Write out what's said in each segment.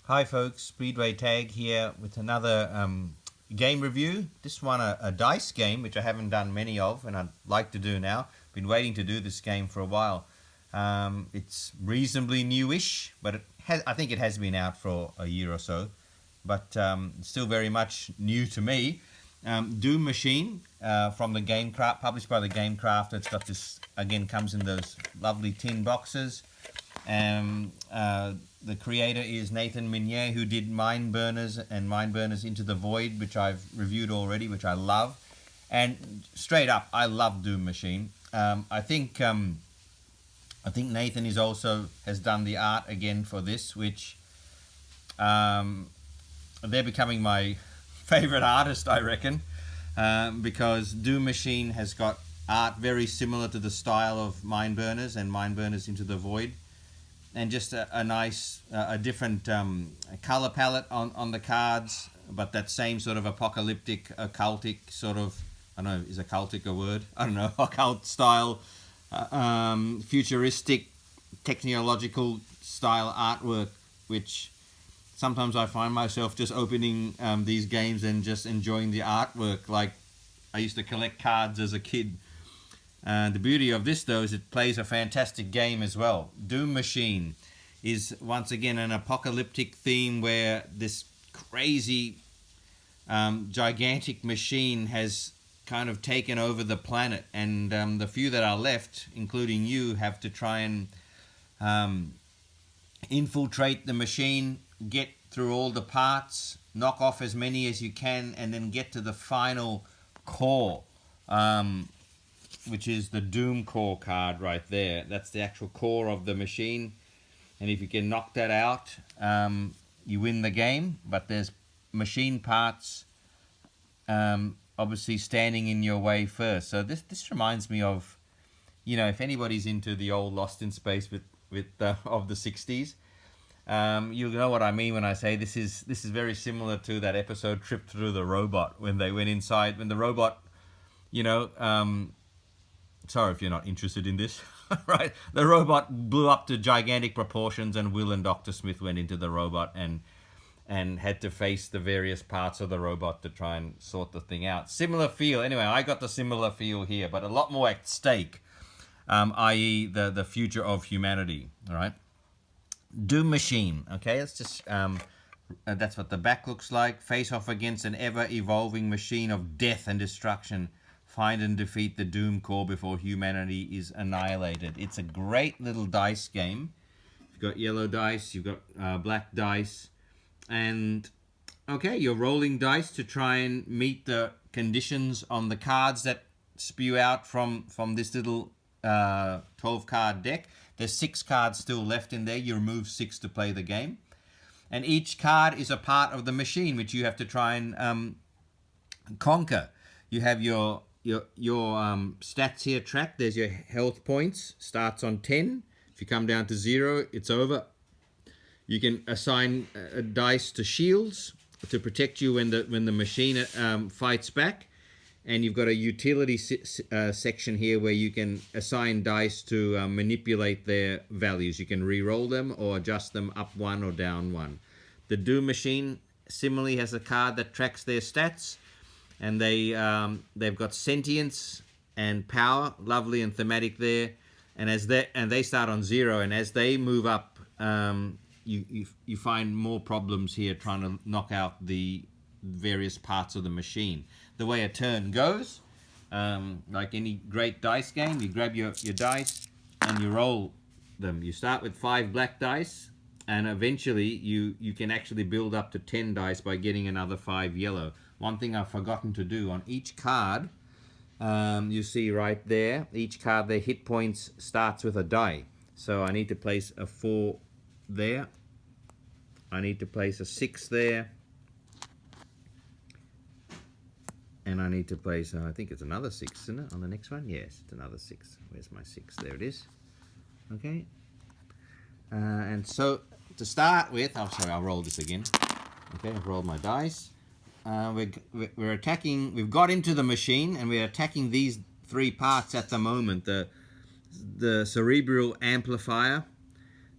Hi folks, Speedway Tag here with another game review. This one a dice game, which I haven't done many of and I'd like to do now. Been waiting to do this game for a while. It's reasonably newish, but I think it has been out for a year or so. But still very much new to me. Doom Machine from the Gamecraft, published by the Gamecraft. It's got this, again, comes in those lovely tin boxes. The creator is Nathan Minier, who did Mind Burners and Mind Burners Into the Void, which I've reviewed already, which I love. And straight up, I love Doom Machine. I think Nathan has done the art again for this, which they're becoming my favorite artist, I reckon, because Doom Machine has got art very similar to the style of Mind Burners and Mind Burners Into the Void. And just a nice, different color palette on the cards, but that same sort of apocalyptic, occultic sort of, I don't know, is occultic a word? I don't know, occult style, futuristic, technological style artwork, which sometimes I find myself just opening these games and just enjoying the artwork. Like I used to collect cards as a kid. The beauty of this, though, is it plays a fantastic game as well. Doom Machine is, once again, an apocalyptic theme where this crazy, gigantic machine has kind of taken over the planet. And the few that are left, including you, have to try and infiltrate the machine, get through all the parts, knock off as many as you can, and then get to the final core. Which is the Doom Core card right there. That's the actual core of the machine. And if you can knock that out, you win the game. But there's machine parts obviously standing in your way first. So this reminds me of, you know, if anybody's into the old Lost in Space of the 60s, you'll know what I mean when I say this is very similar to that episode Trip Through the Robot, when they went inside, when the robot, you know, sorry if you're not interested in this, right? The robot blew up to gigantic proportions, and Will and Dr. Smith went into the robot and had to face the various parts of the robot to try and sort the thing out. Similar feel. Anyway, I got the similar feel here, but a lot more at stake, i.e. the future of humanity, all right? Doom Machine, okay? Let's just... that's what the back looks like. Face off against an ever-evolving machine of death and destruction. Find and defeat the Doom Core before humanity is annihilated. It's a great little dice game. You've got yellow dice, you've got black dice, and okay, you're rolling dice to try and meet the conditions on the cards that spew out from this little 12-card deck. There's 6 cards still left in there. You remove 6 to play the game. And each card is a part of the machine, which you have to try and conquer. You have your stats here tracked. There's your health points. Starts on 10. If you come down to 0, it's over. You can assign dice to shields to protect you when the machine fights back. And you've got a utility section here where you can assign dice to manipulate their values. You can re-roll them or adjust them up 1 or down 1. The Doom Machine similarly has a card that tracks their stats. And they've got sentience and power, lovely and thematic there. And they start on 0, and as they move up, you find more problems here trying to knock out the various parts of the machine. The way a turn goes, like any great dice game, you grab your dice and you roll them. You start with 5 black dice, and eventually you can actually build up to 10 dice by getting another 5 yellow. One thing I've forgotten to do, on each card, you see right there, each card, their hit points starts with a die. So I need to place a 4 there. I need to place a 6 there. And I need to place, I think it's another 6, isn't it, on the next one? Yes, it's another 6. Where's my 6? There it is. Okay. And so, to start with, oh, sorry, I'll roll this again. Okay, I've rolled my dice. We're attacking, we've got into the machine, and we're attacking these 3 parts at the moment. The cerebral amplifier,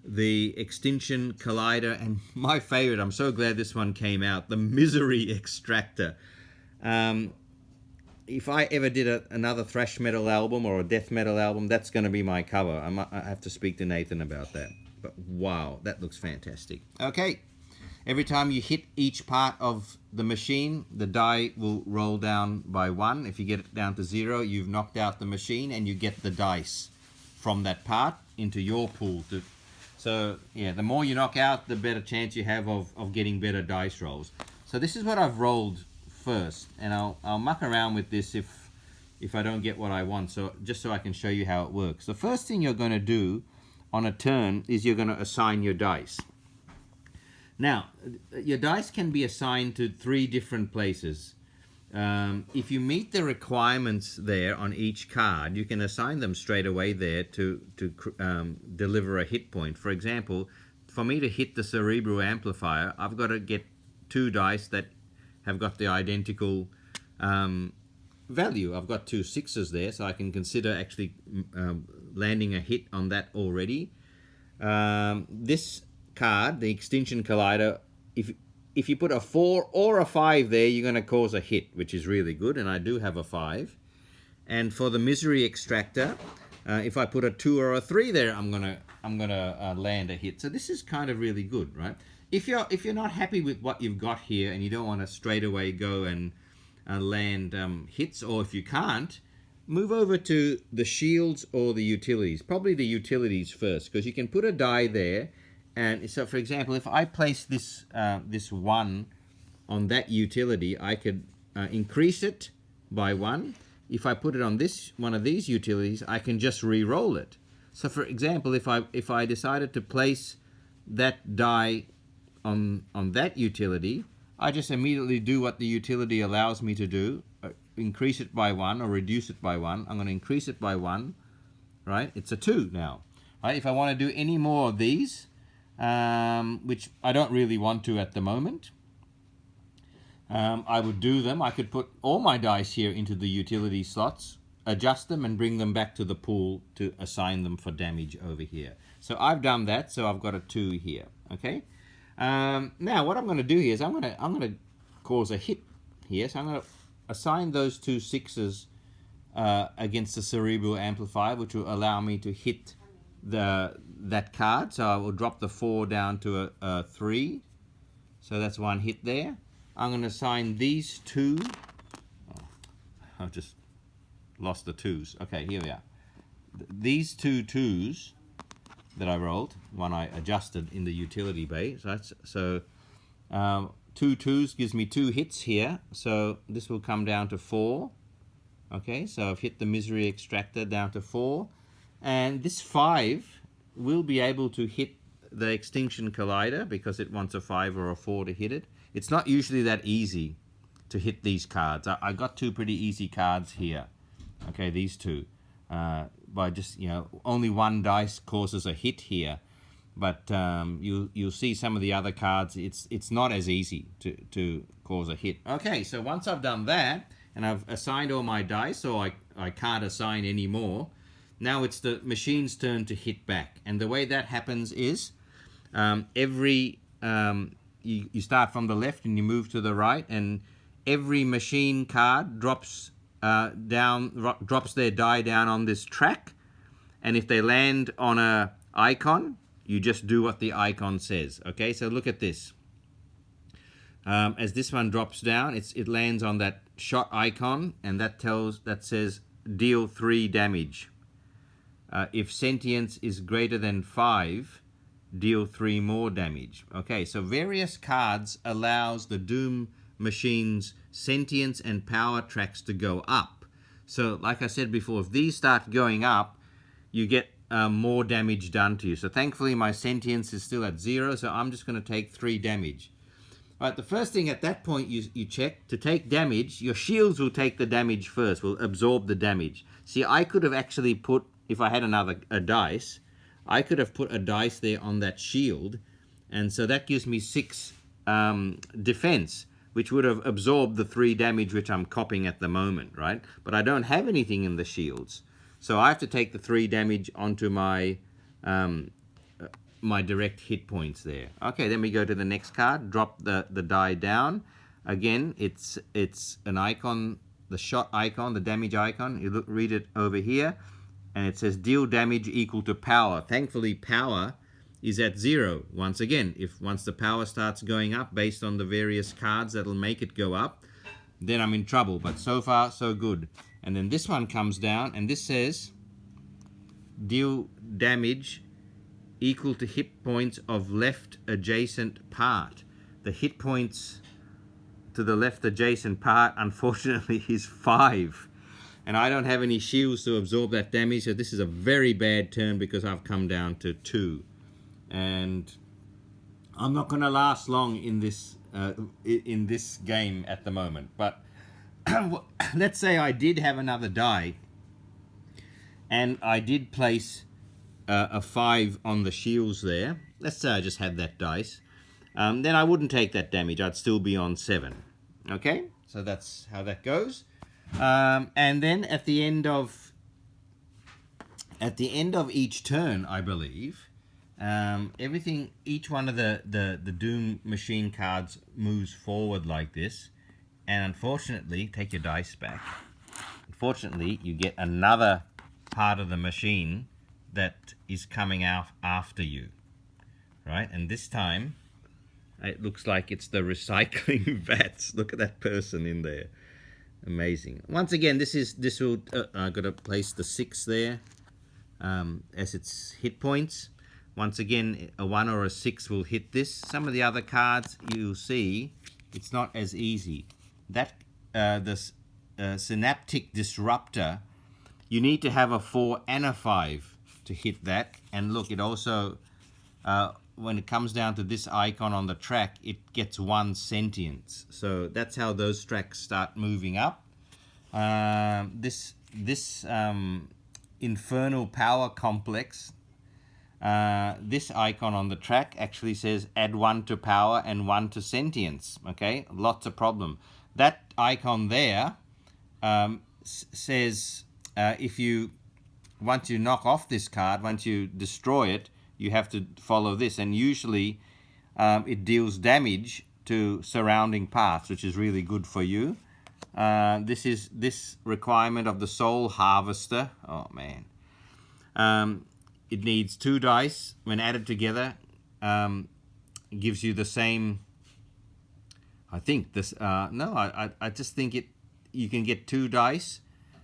the Extinction Collider, and my favorite, I'm so glad this one came out, the Misery Extractor. If I ever did another thrash metal album or a death metal album, that's going to be my cover. I have to speak to Nathan about that. But wow, that looks fantastic. Okay, every time you hit each part of the machine, the die will roll down by 1. If you get it down to 0, you've knocked out the machine, and you get the dice from that part into your pool. So yeah, the more you knock out, the better chance you have of getting better dice rolls. So this is what I've rolled first, and I'll muck around with this if I don't get what I want, so just so I can show you how it works. The first thing you're going to do on a turn is you're going to assign your dice. Now, your dice can be assigned to 3 different places. If you meet the requirements there on each card, you can assign them straight away there to deliver a hit point. For example, for me to hit the cerebral amplifier, I've got to get 2 dice that have got the identical value. I've got 2 6s there, so I can consider actually landing a hit on that already. This card, the Extinction Collider, if you put a 4 or a 5 there, you're going to cause a hit, which is really good, and I do have a 5. And for the Misery Extractor, if I put a 2 or a 3 there, I'm gonna land a hit. So this is kind of really good, right? If you're not happy with what you've got here and you don't want to straight away go and land hits, or if you can't, move over to the shields or the utilities. Probably the utilities first, because you can put a die there. And so, for example, if I place this this 1 on that utility, I could increase it by 1. If I put it on this one of these utilities, I can just re-roll it. So, for example, if I decided to place that die on that utility, I just immediately do what the utility allows me to do, increase it by 1 or reduce it by 1. I'm going to increase it by 1, right? It's a 2 now. Right? If I want to do any more of these, which I don't really want to at the moment, I would do them. I could put all my dice here into the utility slots, adjust them, and bring them back to the pool to assign them for damage over here. So I've done that, so I've got a 2 here. Okay. Now what I'm going to do here is I'm going to cause a hit here. So I'm going to assign those 2 6s against the cerebral amplifier, which will allow me to hit that card. So I will drop the 4 down to a 3. So that's 1 hit there. I'm going to assign these 2. Oh, I've just lost the 2s. Okay, here we are. These 2 2s that I rolled, one I adjusted in the utility bay. So 2 2s gives me 2 hits here. So this will come down to 4. Okay, so I've hit the Misery Extractor down to 4. And this 5 will be able to hit the Extinction Collider because it wants a 5 or a 4 to hit it. It's not usually that easy to hit these cards. I got 2 pretty easy cards here. Okay, these 2. By just, only 1 dice causes a hit here. But you'll see some of the other cards, it's not as easy to cause a hit. Okay, so once I've done that, and I've assigned all my dice, so I can't assign any more, now it's the machine's turn to hit back. And the way that happens is you start from the left and you move to the right, and every machine card drops their die down on this track. And if they land on a icon, you just do what the icon says. Okay, so look at this. As this one drops down, it lands on that shot icon, and that says deal 3 damage. If sentience is greater than 5, deal 3 more damage. Okay, so various cards allows the Doom machine's sentience and power tracks to go up. So like I said before, if these start going up, you get more damage done to you. So thankfully my sentience is still at 0, so I'm just going to take 3 damage. All right, the first thing at that point you check, to take damage, your shields will take the damage first, will absorb the damage. See, I could have actually put, if I had a dice, I could have put a dice there on that shield, and so that gives me 6 defense, which would have absorbed the 3 damage which I'm copying at the moment, right? But I don't have anything in the shields, so I have to take the 3 damage onto my my direct hit points there. Okay, then we go to the next card. Drop the die down. Again, it's an icon, the shot icon, the damage icon. You read it over here, and it says deal damage equal to power. Thankfully, power is at 0. Once again, once the power starts going up based on the various cards that'll make it go up, then I'm in trouble. But so far, so good. And then this one comes down, and this says deal damage equal to hit points of left adjacent part. The hit points to the left adjacent part, unfortunately, is 5. And I don't have any shields to absorb that damage, so this is a very bad turn because I've come down to 2. And I'm not going to last long in this game at the moment. But let's say I did have another die, and I did place a 5 on the shields there. Let's say I just had that dice. Then I wouldn't take that damage. I'd still be on 7. Okay, so that's how that goes. And then at the end of each turn, I believe, each one of the Doom Machine cards moves forward like this. And unfortunately, take your dice back. Unfortunately, you get another part of the machine that is coming out after you, right? And this time, it looks like it's the recycling vats. Look at that person in there. Amazing. Once again, this will. I've got to place the 6 there as its hit points. Once again, a 1 or a 6 will hit this. Some of the other cards you'll see, it's not as easy. That this synaptic disruptor, you need to have a 4 and a 5 to hit that. And look, it also when it comes down to this icon on the track, it gets 1 sentience. So that's how those tracks start moving up. This infernal power complex, this icon on the track actually says add 1 to power and 1 to sentience. Okay, lots of problem. That icon there says once you knock off this card, once you destroy it, you have to follow this, and usually it deals damage to surrounding parts, which is really good for you. This requirement of the Soul Harvester. Oh man, it needs 2 dice. When added together, gives you the same. I think this. No, I just think you can get 2 dice.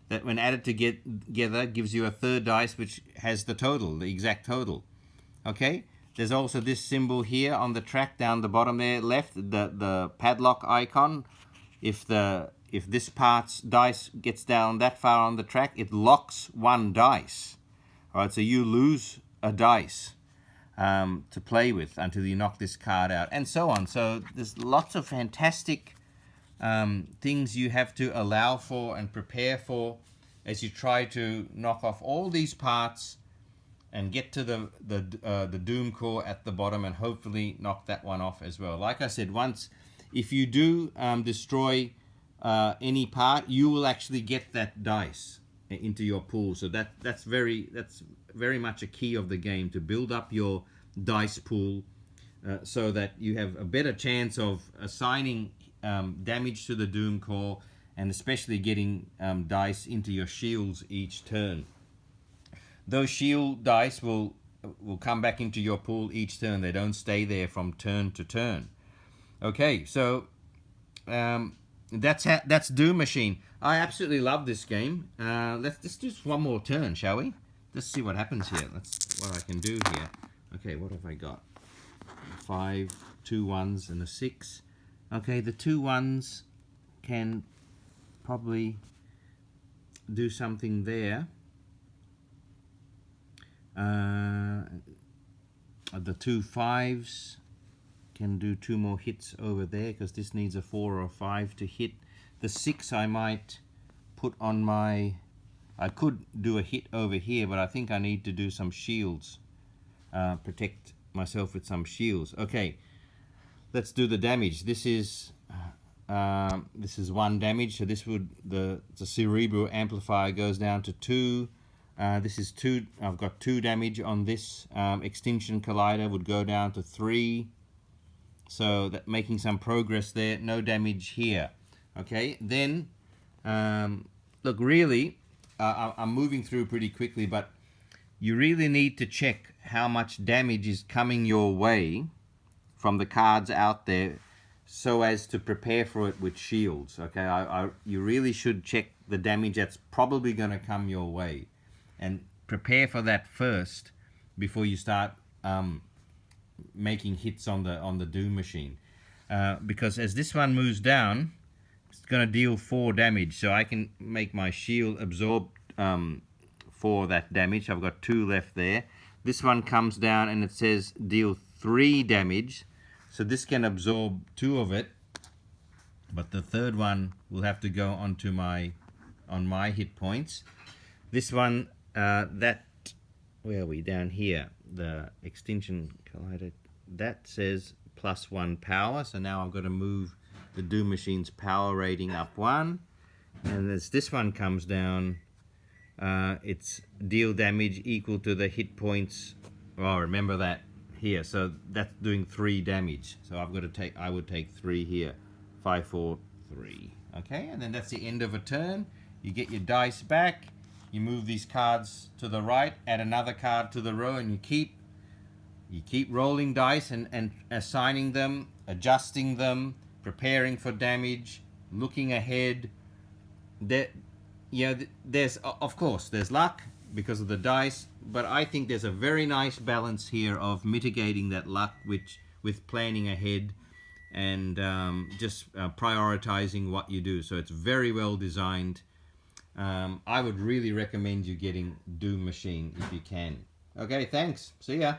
That when added together gives you a 3rd dice, which has the exact total. Okay, there's also this symbol here on the track down the bottom there left, the padlock icon. If this part's dice gets down that far on the track, it locks 1 dice. All right, so you lose a dice to play with until you knock this card out, and so on. So there's lots of fantastic things you have to allow for and prepare for as you try to knock off all these parts and get to the Doom core at the bottom, and hopefully knock that one off as well. Like I said, if you do destroy any part, you will actually get that dice into your pool. So that's very much a key of the game, to build up your dice pool so that you have a better chance of assigning damage to the Doom core, and especially getting dice into your shields each turn. Those shield dice will come back into your pool each turn. They don't stay there from turn to turn. Okay, so that's Doom Machine. I absolutely love this game. Let's do one more turn, shall we? Let's see what happens here. That's what I can do here. Okay, what have I got? 5, 2 1s, and a 6. Okay, the 2 1s can probably do something there. The 2 5s can do 2 more hits over there, because this needs a 4 or a 5 to hit. The 6 I might put on my... I could do a hit over here, but I think I need to do some shields. Protect myself with some shields. Okay, let's do the damage. This is 1 damage, so this would the cerebral amplifier goes down to 2. This is 2. I've got 2 damage on this. Extinction Collider would go down to 3. So that making some progress there. No damage here. Okay, then look, really, I'm moving through pretty quickly, but you really need to check how much damage is coming your way from the cards out there, so as to prepare for it with shields. Okay, you really should check the damage that's probably going to come your way, and prepare for that first before you start making hits on the Doom machine. Because as this one moves down, it's going to deal 4 damage, so I can make my shield absorb 4 that damage. I've got 2 left there. This one comes down and it says deal 3 damage, so this can absorb 2 of it, but the third one will have to go onto my hit points. This one, that, where are we, down here, the Extinction Collider, that says +1 power, so now I've got to move the Doom Machine's power rating up 1, and as this one comes down, it's deal damage equal to the hit points. Oh, remember that here, so that's doing 3 damage, so I've got to take, I would take 3 here. 5, 4, 3. Okay, and then that's the end of a turn. You get your dice back, you move these cards to the right, add another card to the row, and you keep rolling dice and assigning them, adjusting them, preparing for damage, looking ahead. There's, of course, there's luck because of the dice, but I think there's a very nice balance here of mitigating that luck with planning ahead and just prioritizing what you do. So it's very well designed. I would really recommend you getting Doom Machine if you can. Okay, thanks. See ya.